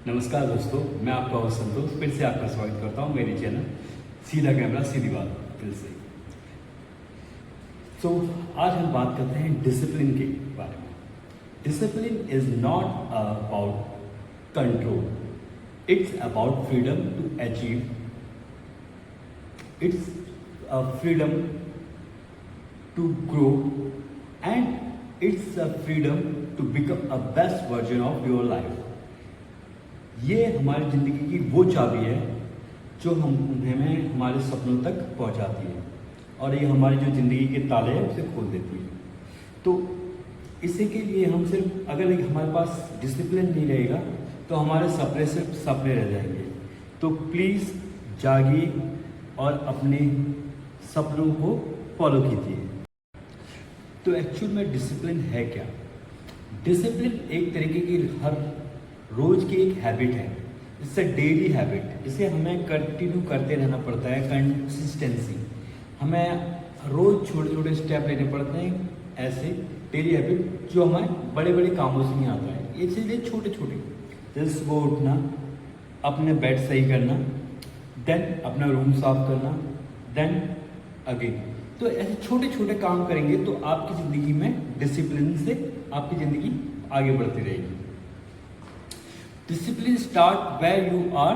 नमस्कार दोस्तों, मैं आपका होस्ट संतोष फिर से आपका स्वागत करता हूं मेरे चैनल सीधा कैमरा सीधी बात फिर से। आज हम बात करते हैं डिसिप्लिन के बारे में। Discipline is not about control, it's about freedom to achieve, it's freedom to grow and it's freedom to become a best version of your life. ये हमारी ज़िंदगी की वो चाबी है जो हमें हमारे सपनों तक पहुंचाती है और ये हमारी जो ज़िंदगी के ताले हैं उसे खोल देती है। तो इसी के लिए हम सिर्फ अगर हमारे पास डिसिप्लिन नहीं रहेगा तो हमारे सपने सिर्फ सपने रह जाएंगे। तो प्लीज़ जागिए और अपने सपनों को फॉलो कीजिए। तो एक्चुअल में डिसिप्लिन है क्या? डिसिप्लिन एक तरीके की हर रोज की एक हैबिट है, इट्स अ डेली हैबिट। इसे हमें कंटिन्यू करते रहना पड़ता है, कंसिस्टेंसी। हमें रोज छोटे छोटे स्टेप लेने पड़ते हैं, ऐसे डेली हैबिट जो हमें बड़े बड़े कामों से नहीं आता है। ये चीज़ें छोटे छोटे, जैसे सुबह उठना, अपने बेड सही करना, देन अपना रूम साफ करना, देन अगेन। तो ऐसे छोटे छोटे काम करेंगे तो आपकी ज़िंदगी में डिसिप्लिन से आपकी ज़िंदगी आगे बढ़ती रहेगी। Discipline start where you are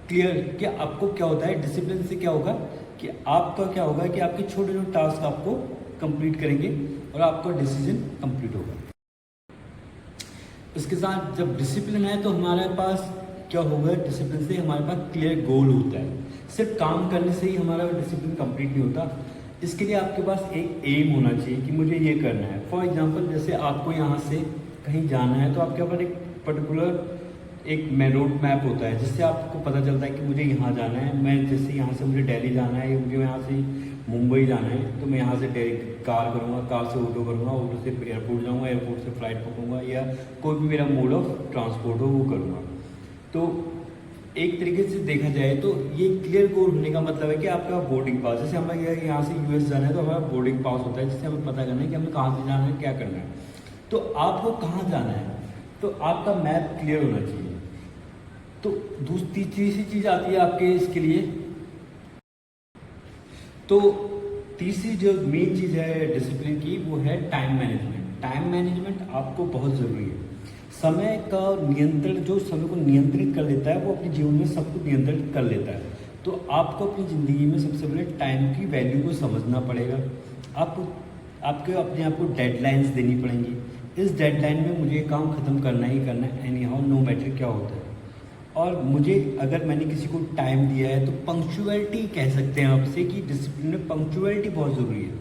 clear कि आपको क्या होता है। डिसिप्लिन से क्या होगा कि आपका क्या होगा कि आपके छोटे छोटे टास्क आपको कंप्लीट करेंगे और आपका डिसीजन कंप्लीट होगा। इसके साथ जब डिसिप्लिन है तो हमारे पास क्या होगा, डिसिप्लिन से हमारे पास क्लियर गोल होता है। सिर्फ काम करने से ही हमारा डिसिप्लिन कंप्लीट नहीं होता, इसके लिए आपके पास एक एम होना चाहिए कि मुझे ये करना है। फॉर एग्जाम्पल, जैसे आपको यहाँ से कहीं जाना है तो आपके पास एक पर्टिकुलर एक रोड मैप होता है जिससे आपको पता चलता है कि मुझे यहाँ जाना है। मैं जैसे यहाँ से मुझे दिल्ली जाना है या मुझे यहाँ से मुंबई जाना है तो मैं यहाँ से कार करूँगा, कार से ऑटो करूँगा, ऑटो से एयरपोर्ट जाऊँगा, एयरपोर्ट से फ्लाइट पकड़ूँगा या कोई भी मेरा मोड ऑफ ट्रांसपोर्ट हो वो करूँगा। तो एक तरीके से देखा जाए तो ये क्लियर गोल होने का मतलब है कि आपका बोर्डिंग पास, जैसे हमें यहाँ से यूएस जाना है तो हमारा बोर्डिंग पास होता है जिससे हमें पता करना है कि हमें कहाँ से जाना है, क्या करना है। तो आपको कहाँ जाना है तो आपका मैप क्लियर होना चाहिए। तो तीसरी चीज़ आती है आपके इसके लिए। तो तीसरी जो मेन चीज़ है डिसिप्लिन की वो है टाइम मैनेजमेंट। टाइम मैनेजमेंट आपको बहुत ज़रूरी है। समय का नियंत्रण, जो समय को नियंत्रित कर लेता है वो अपने जीवन में सब कुछ नियंत्रित कर लेता है। तो आपको अपनी ज़िंदगी में सबसे पहले टाइम की वैल्यू को समझना पड़ेगा। आपको अपने आप को डेडलाइंस देनी पड़ेंगी। इस डेडलाइन में मुझे ये काम ख़त्म करना ही करना है, एनी हाउ, नो मैटर क्या होता है। और मुझे अगर मैंने किसी को टाइम दिया है तो पंक्चुअलिटी कह सकते हैं आपसे कि डिसिप्लिन में पंक्चुअलिटी बहुत ज़रूरी है।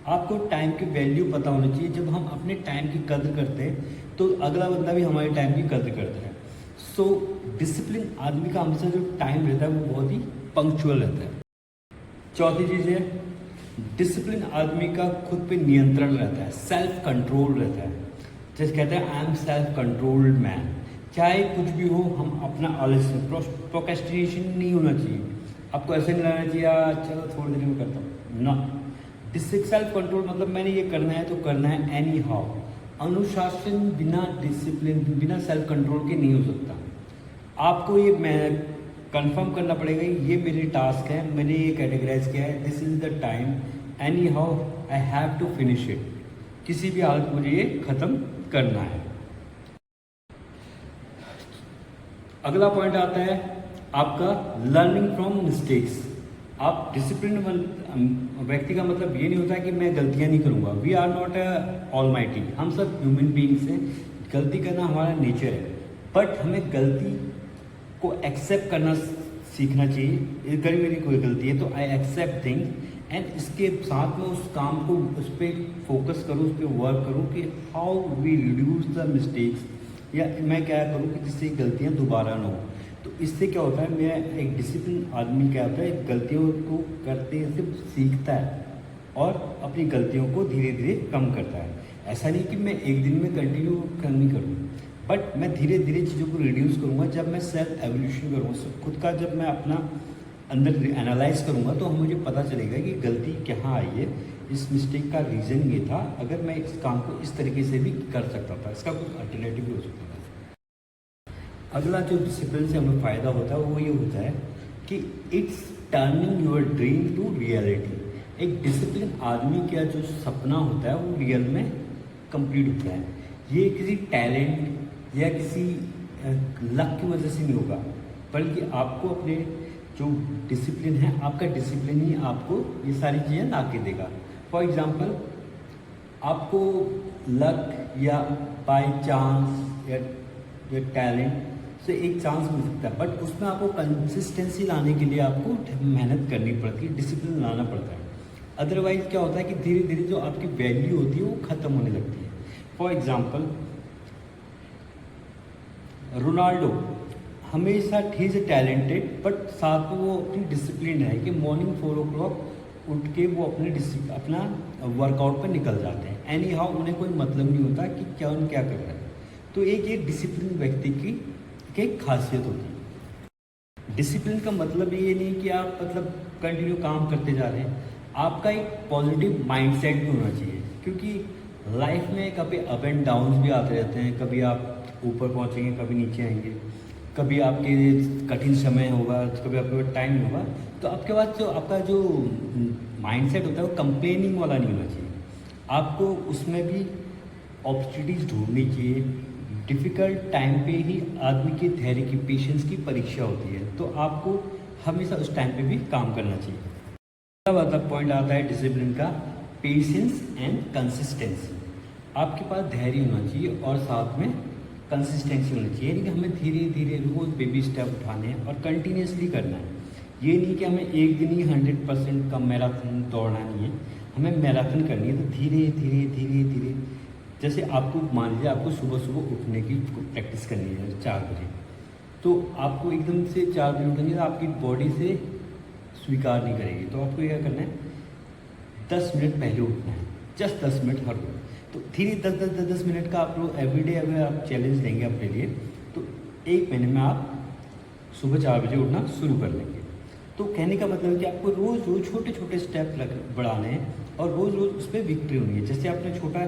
आपको टाइम की वैल्यू पता होनी चाहिए। जब हम अपने टाइम की कद्र करते हैं तो अगला बंदा भी हमारे टाइम की कद्र करता है। सो डिसिप्लिन आदमी का हमेशा जो टाइम रहता है वो बहुत ही पंक्चुअल रहता है। चौथी चीज़ है, डिसिप्लिन आदमी का खुद पे नियंत्रण रहता है, सेल्फ कंट्रोल रहता है। जैसे कहते हैं I am self controlled man. चाहे कुछ भी हो, हम अपना आलस्य, प्रोक्रेस्टिनेशन नहीं होना चाहिए। आपको ऐसे नहीं लगना चाहिए चलो थोड़ी देर में करता हूँ ना। सेल्फ कंट्रोल मतलब मैंने ये करना है तो करना है एनी हाउ। अनुशासन बिना डिसिप्लिन, बिना सेल्फ कंट्रोल के नहीं हो सकता। आपको ये मैं कंफर्म करना पड़ेगा ये मेरे टास्क है, मैंने ये कैटेगराइज किया है, this is the time, anyhow I have to finish it. किसी भी हालत मुझे ये ख़त्म करना है। अगला पॉइंट आता है आपका लर्निंग फ्रॉम मिस्टेक्स। आप डिसिप्लिन व्यक्ति का मतलब ये नहीं होता कि मैं गलतियां नहीं करूंगा। वी आर नॉट ऑलमाइटी, हम सब ह्यूमन बींग्स हैं। गलती करना हमारा नेचर है, बट हमें गलती को एक्सेप्ट करना सीखना चाहिए। कभी मेरी कोई गलती है तो आई एक्सेप्ट थिंग्स एंड इसके साथ में उस काम को उस पर फोकस करूँ, उस पर वर्क करूँ कि how we reduce the mistakes, या मैं क्या करूँ कि जिससे गलतियाँ दोबारा ना हो। तो इससे क्या होता है, मेरा एक डिसिप्लिन आदमी क्या होता है, गलतियों को करते से सीखता है और अपनी गलतियों को धीरे धीरे कम करता है। ऐसा नहीं कि मैं एक दिन में कंटिन्यू नहीं करूँ, बट मैं धीरे धीरे चीज़ों को रिड्यूस करूँगा। जब मैं सेल्फ एवोल्यूशन करूँगा, खुद का जब मैं अपना अंदर एनालाइज करूँगा तो मुझे पता चलेगा कि गलती कहाँ आई है, इस मिस्टेक का रीज़न ये था, अगर मैं इस काम को इस तरीके से भी कर सकता था, इसका कुछ अल्टरनेटिव भी हो सकता था। अगला जो डिसिप्लिन से हमें फ़ायदा होता है वो ये होता है कि it's turning your dream to reality. एक डिसिप्लिन आदमी का जो सपना होता है वो रियल में कंप्लीट होता है। ये किसी टैलेंट या किसी लक की वजह से नहीं होगा, बल्कि आपको अपने जो डिसिप्लिन है, आपका डिसिप्लिन ही आपको ये सारी चीज़ें ला के देगा। फॉर एग्ज़ाम्पल, आपको लक या बाय चांस या टैलेंट से एक चांस मिल सकता है, बट उसमें आपको कंसिस्टेंसी लाने के लिए आपको मेहनत करनी पड़ती है, डिसिप्लिन लाना पड़ता है। अदरवाइज़ क्या होता है कि धीरे धीरे जो आपकी वैल्यू होती है वो ख़त्म होने लगती है। फॉर एग्ज़ाम्पल, रोनाल्डो हमेशा ही इज़ टैलेंटेड, बट साथ में वो अपनी डिसिप्लिन है कि मॉर्निंग 4 o'clock उठ के वो अपना वर्कआउट पर निकल जाते हैं। एनी हाउ उन्हें कोई मतलब नहीं होता कि क्या कर रहा है। तो एक ये डिसिप्लिन व्यक्ति की एक खासियत होती है। डिसिप्लिन का मतलब ये नहीं कि आप कंटिन्यू काम करते जा रहे हैं, आपका एक पॉजिटिव माइंडसेट भी होना चाहिए, क्योंकि लाइफ में कभी अप एंड डाउन्स भी आते रहते हैं। कभी आप ऊपर पहुंचेंगे, कभी नीचे आएंगे, कभी आपके कठिन समय होगा, कभी आपके पास टाइम होगा। तो आपके पास जो आपका जो माइंडसेट होता है वो कंप्लेनिंग वाला नहीं होना चाहिए। आपको उसमें भी अपॉर्चुनिटीज़ ढूंढनी चाहिए। डिफ़िकल्ट टाइम पे ही आदमी के धैर्य की, पेशेंस की परीक्षा होती है, तो आपको हमेशा उस टाइम पे भी काम करना चाहिए। अगला पॉइंट आता है डिसिप्लिन का, पेशेंस एंड कंसिस्टेंसी। आपके पास धैर्य होना चाहिए और साथ में कंसिस्टेंसी होनी चाहिए, यानी कि हमें धीरे धीरे रोज़ बेबी स्टेप उठाने हैं और कंटिन्यूसली करना है। ये नहीं कि हमें एक दिन ही 100% का मैराथन दौड़ना नहीं है, हमें मैराथन करनी है। तो धीरे धीरे धीरे धीरे, जैसे आपको मान लीजिए आपको सुबह सुबह उठने की प्रैक्टिस करनी है 4 बजे, तो आपको एकदम से 4 बजे उठेंगे तो आपकी बॉडी से स्वीकार नहीं करेगी। तो आपको क्या करना है, 10 मिनट पहले उठना है, जस्ट 10 मिनट हर रोज। तो धीरे 10 मिनट का आप लोग एवरीडे अगर आप चैलेंज लेंगे अपने लिए, तो 1 महीने में आप सुबह 4 बजे उठना शुरू कर लेंगे। तो कहने का मतलब है कि आपको रोज़ रोज़ छोटे छोटे स्टेप बढ़ाने हैं और रोज़ रोज़ उस पर विक्ट्री होनी है। जैसे आपने छोटा,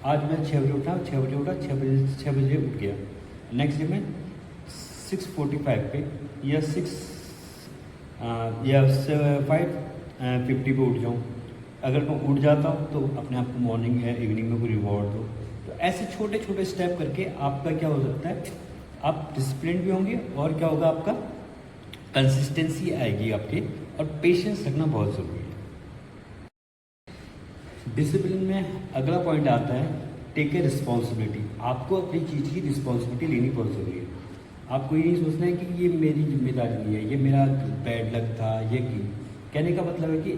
आज मैं 6 बजे उठा, 6 बजे उठ गया, नेक्स्ट डे मैं 6:45 पे या 5:50 पे उठ जाऊँ। अगर मैं उठ जाता हूँ तो अपने आप को मॉर्निंग या इवनिंग में कोई रिवॉर्ड दो। तो ऐसे छोटे छोटे स्टेप करके आपका क्या हो सकता है, आप डिसिप्लिन भी होंगे और क्या होगा, आपका कंसिस्टेंसी आएगी आपके, और पेशेंस रखना बहुत ज़रूरी है। डिसिप्लिन में अगला पॉइंट आता है, टेक ए रिस्पॉन्सिबिलिटी। आपको अपनी चीज़ की रिस्पॉन्सिबिलिटी लेनी बहुत ज़रूरी है। आपको ये नहीं सोचना है कि ये मेरी जिम्मेदारी नहीं है, ये मेरा बैड लक था, ये की। कहने का मतलब है कि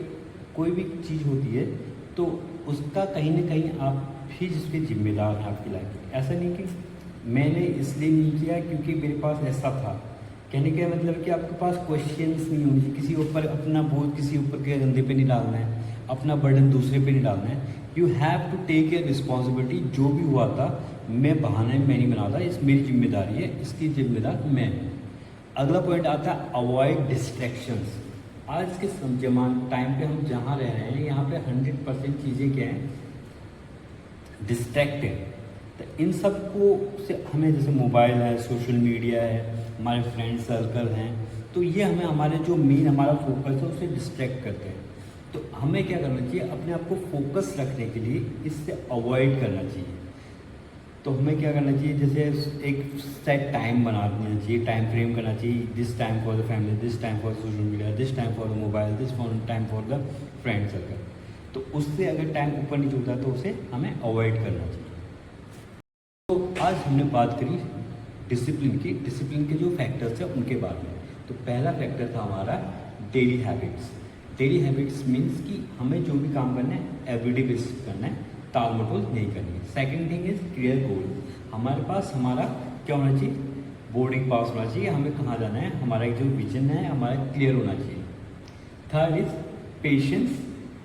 कोई भी चीज़ होती है तो उसका कहीं ना कहीं आप ही जिसके जिम्मेदार हैं आपकी लाइफ में। ऐसा नहीं कि मैंने इसलिए नहीं किया क्योंकि मेरे पास ऐसा था। कहने का मतलब कि आपके पास क्वेश्चंस नहीं होंगे, किसी ऊपर अपना बोझ किसी ऊपर के कंधे पे नहीं डालना है, अपना बर्डन दूसरे पे नहीं डालना है। You have to take a responsibility. जो भी हुआ था मैं बहाने में नहीं बना था, इस मेरी जिम्मेदारी है, इसकी जिम्मेदार मैं हूँ। अगला पॉइंट आता है अवॉइड डिस्ट्रैक्शंस। आज के टाइम पे हम जहाँ रह रहे हैं यहाँ पे 100% चीज़ें क्या हैं, डिस्ट्रैक्टेड। तो इन सब को से हमें, जैसे मोबाइल है, सोशल मीडिया है, हमारे फ्रेंड सर्कल हैं, तो ये हमें हमारे जो मेन हमारा फोकस है उसे डिस्ट्रैक्ट करते हैं। तो हमें क्या करना चाहिए, अपने आप को फोकस रखने के लिए इससे अवॉइड करना चाहिए। तो हमें क्या करना चाहिए, जैसे एक सेट टाइम बना देना चाहिए, टाइम फ्रेम करना चाहिए, this time for the family, this time for social media, this time for the mobile, this time for the friend circle. तो उससे अगर टाइम ऊपर नीचे होता है तो उसे हमें अवॉइड करना चाहिए। तो आज हमने बात करी डिसिप्लिन की, डिसिप्लिन के जो फैक्टर्स हैं उनके बारे में। तो पहला फैक्टर था हमारा daily habits. Daily habits means कि हमें जो भी काम करना है एवरीडे बेसिस करना है, टाल मटोल नहीं करनी है। Second thing is clear goal. हमारे पास हमारा क्या होना चाहिए, बोर्डिंग पास होना चाहिए, हमें कहाँ जाना है, हमारा जो विजन है हमारा क्लियर होना चाहिए। Third is patience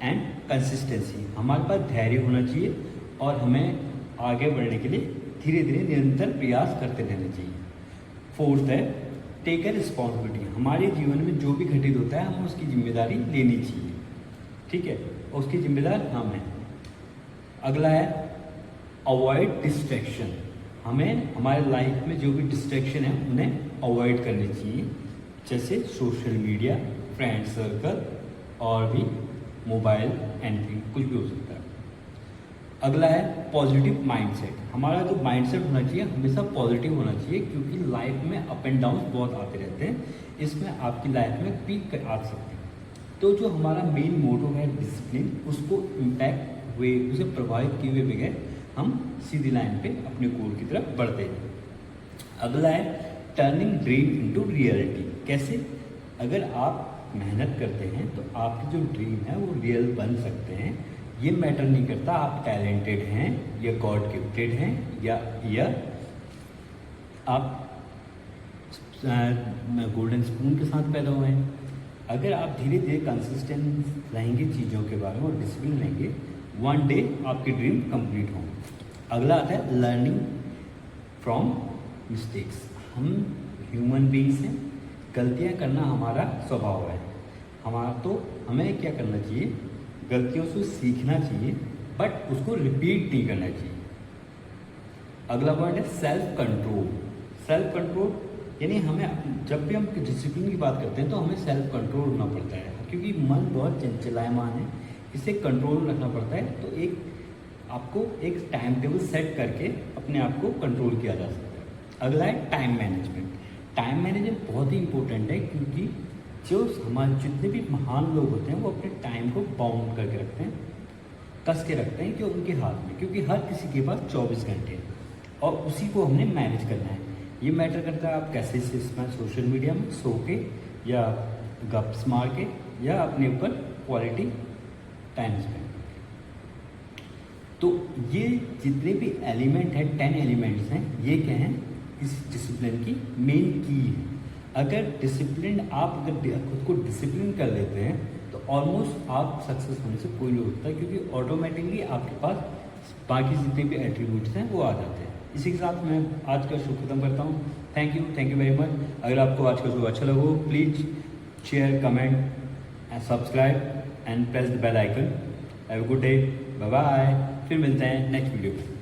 and consistency. हमारे पास धैर्य होना चाहिए और हमें आगे बढ़ने के लिए धीरे धीरे निरंतर प्रयास करते रहना चाहिए। फोर्थ है टेक ए रिस्पॉन्सिबिलिटी। हमारे जीवन में जो भी घटित होता है हमें उसकी जिम्मेदारी लेनी चाहिए, ठीक है, और उसकी जिम्मेदार हम हैं। अगला है अवॉइड डिस्ट्रैक्शन। हमें हमारे लाइफ में जो भी डिस्ट्रैक्शन है उन्हें अवॉइड करनी चाहिए, जैसे सोशल मीडिया, फ्रेंड सर्कल और भी मोबाइल, एनीथिंग, कुछ भी हो सकता है। अगला है पॉजिटिव माइंडसेट। हमारा जो माइंडसेट होना चाहिए हमेशा पॉजिटिव होना चाहिए, क्योंकि लाइफ में अप एंड डाउन बहुत आते रहते हैं। इसमें आपकी लाइफ में पीक आ सकते हैं। तो जो हमारा मेन मोटो है डिसिप्लिन, उसको इम्पैक्ट हुए, उसे प्रभावित किए हुए बगैर हम सीधी लाइन पे अपने गोल की तरफ बढ़ते हैं। अगला है टर्निंग ड्रीम इनटू रियलिटी। कैसे? अगर आप मेहनत करते हैं तो आपकी जो ड्रीम है वो रियल बन सकते हैं। ये मैटर नहीं करता आप टैलेंटेड हैं या गॉड गिफ्टेड हैं या आप गोल्डन स्पून के साथ पैदा हुए हैं। अगर आप धीरे धीरे कंसिस्टेंट रहेंगे चीज़ों के बारे में और डिसिप्लिन रहेंगे, वन डे आपकी ड्रीम कंप्लीट होंगे। अगला आता है लर्निंग फ्रॉम मिस्टेक्स। हम ह्यूमन बीइंग्स हैं, गलतियां करना हमारा स्वभाव है। हमें क्या करना चाहिए? गलतियों से सीखना चाहिए, बट उसको रिपीट नहीं करना चाहिए। अगला पॉइंट है सेल्फ कंट्रोल। सेल्फ कंट्रोल यानी हमें जब भी हम डिसिप्लिन की बात करते हैं तो हमें सेल्फ कंट्रोल होना पड़ता है, क्योंकि मन बहुत चंचलायमान है, इसे कंट्रोल में रखना पड़ता है। तो आपको एक टाइम टेबल सेट करके अपने आप को कंट्रोल किया जा सकता है। अगला है टाइम मैनेजमेंट। टाइम मैनेजमेंट बहुत ही इंपॉर्टेंट है, क्योंकि जो हमारे जितने भी महान लोग होते हैं वो अपने टाइम को बाउंड करके रखते हैं, कस के रखते हैं कि उनके हाथ में, क्योंकि हर किसी के पास 24 घंटे हैं और उसी को हमने मैनेज करना है। ये मैटर करता है आप कैसे से इसमें सोशल मीडिया में सो के या गप्स मार के या अपने ऊपर क्वालिटी टाइम स्पेंड। तो ये जितने भी एलिमेंट हैं, 10 एलिमेंट्स हैं, ये क्या हैं? इस डिसिप्लिन की मेन की है। अगर डिसिप्लिन आप खुद को डिसिप्लिन कर लेते हैं तो ऑलमोस्ट आप सक्सेस होने से कोई नहीं होता, क्योंकि ऑटोमेटिकली आपके पास बाकी जितने भी एट्रीब्यूट्स हैं वो आ जाते हैं। इसी के साथ मैं आज का शो खत्म करता हूँ। Thank you very much. अगर आपको आज का शो अच्छा लगा please share, comment and subscribe and press the bell icon. Have a good day, bye bye. फिर मिलते हैं नेक्स्ट वीडियो में।